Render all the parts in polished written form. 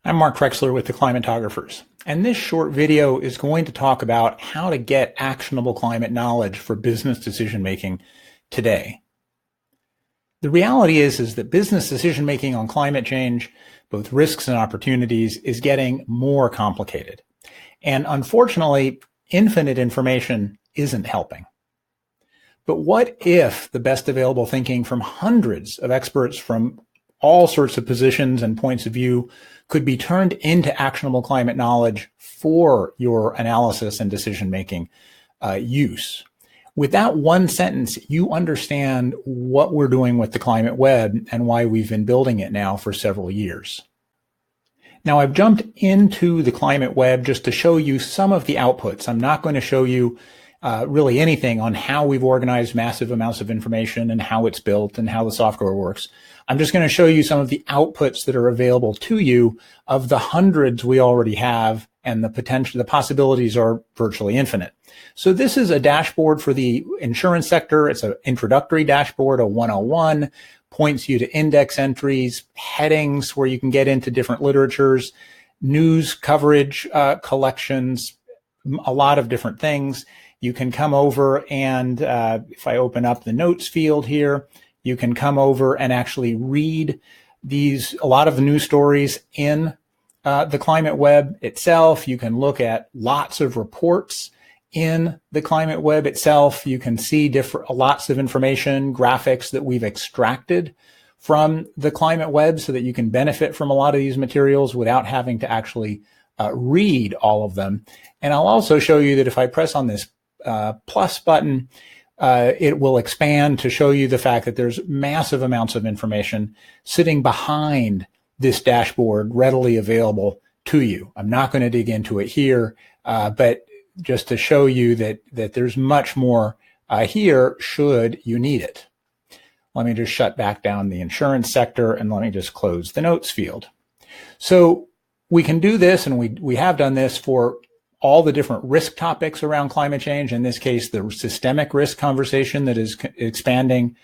I'm Mark Krexler with the Climatographers, and this short video is going to talk about how to get actionable climate knowledge for business decision making today. The reality is that business decision making on climate change, both risks and opportunities, is getting more complicated. And unfortunately, infinite information isn't helping. But what if the best available thinking from hundreds of experts from all sorts of positions and points of view could be turned into actionable climate knowledge for your analysis and decision-making use? With that one sentence, you understand what we're doing with the climate web and why we've been building it now for several years. Now, I've jumped into the climate web just to show you some of the outputs. I'm not going to show you really anything on how we've organized massive amounts of information and how it's built and how the software works. I'm just going to show you some of the outputs that are available to you of the hundreds we already have, and the possibilities are virtually infinite. So this is a dashboard for the insurance sector. It's an introductory dashboard, a 101, points you to index entries, headings where you can get into different literatures, news coverage collections, a lot of different things. You can come over and if I open up the notes field here, you can come over and actually read a lot of the news stories in the climate web itself. You can look at lots of reports in the climate web itself. You can see lots of information, graphics that we've extracted from the climate web so that you can benefit from a lot of these materials without having to actually read all of them. And I'll also show you that if I press on this plus button, it will expand to show you the fact that there's massive amounts of information sitting behind this dashboard readily available to you. I'm not going to dig into it here, but just to show you that there's much more here should you need it. Let me just shut back down the insurance sector and let me just close the notes field. So we can do this, and we have done this for all the different risk topics around climate change. In this case, the systemic risk conversation that is expanding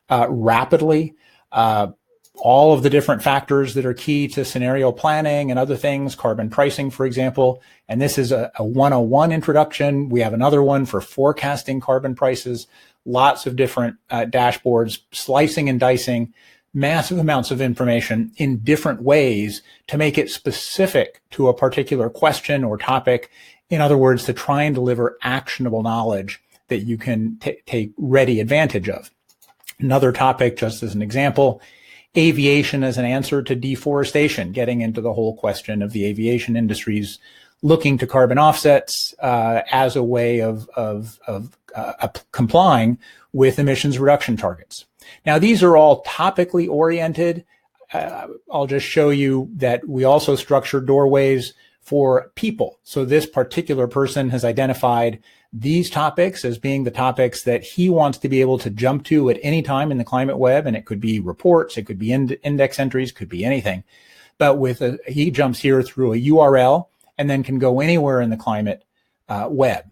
rapidly. All of the different factors that are key to scenario planning and other things, carbon pricing, for example. And this is a 101 introduction. We have another one for forecasting carbon prices, lots of different dashboards, slicing and dicing massive amounts of information in different ways to make it specific to a particular question or topic. In other words, to try and deliver actionable knowledge that you can take ready advantage of. Another topic, just as an example, aviation as an answer to deforestation, getting into the whole question of the aviation industries looking to carbon offsets as a way of complying with emissions reduction targets. Now, these are all topically oriented. I'll just show you that we also structure doorways for people. So this particular person has identified these topics as being the topics that he wants to be able to jump to at any time in the climate web. And it could be reports, it could be index entries, could be anything. But he jumps here through a URL and then can go anywhere in the climate web.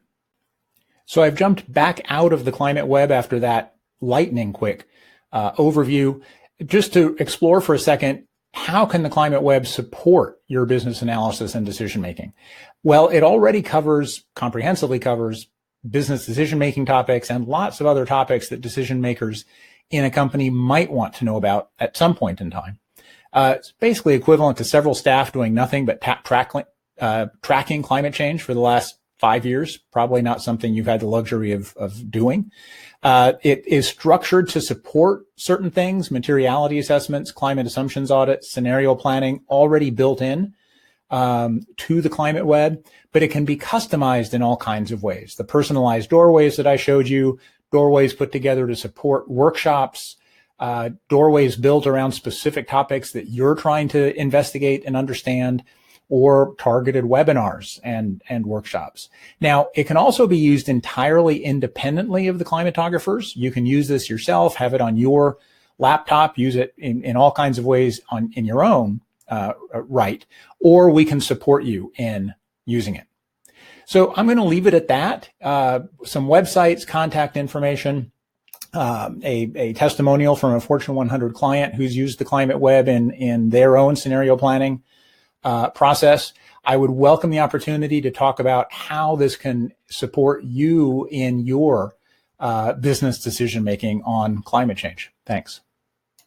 So I've jumped back out of the climate web after that lightning quick overview, just to explore for a second, how can the climate web support your business analysis and decision making? Well, it already comprehensively covers business decision making topics and lots of other topics that decision makers in a company might want to know about at some point in time. It's basically equivalent to several staff doing nothing but tracking climate change for the last 5 years, probably not something you've had the luxury of doing. It is structured to support certain things, materiality assessments, climate assumptions audits, scenario planning, already built in to the climate web, but it can be customized in all kinds of ways. The personalized doorways that I showed you, doorways put together to support workshops, doorways built around specific topics that you're trying to investigate and understand, or targeted webinars and workshops. Now, it can also be used entirely independently of the climatographers. You can use this yourself, have it on your laptop, use it in all kinds of ways in your own right, or we can support you in using it. So I'm going to leave it at that. Some websites, contact information, a testimonial from a Fortune 100 client who's used the climate web in their own scenario planning. process, I would welcome the opportunity to talk about how this can support you in your business decision making on climate change. Thanks.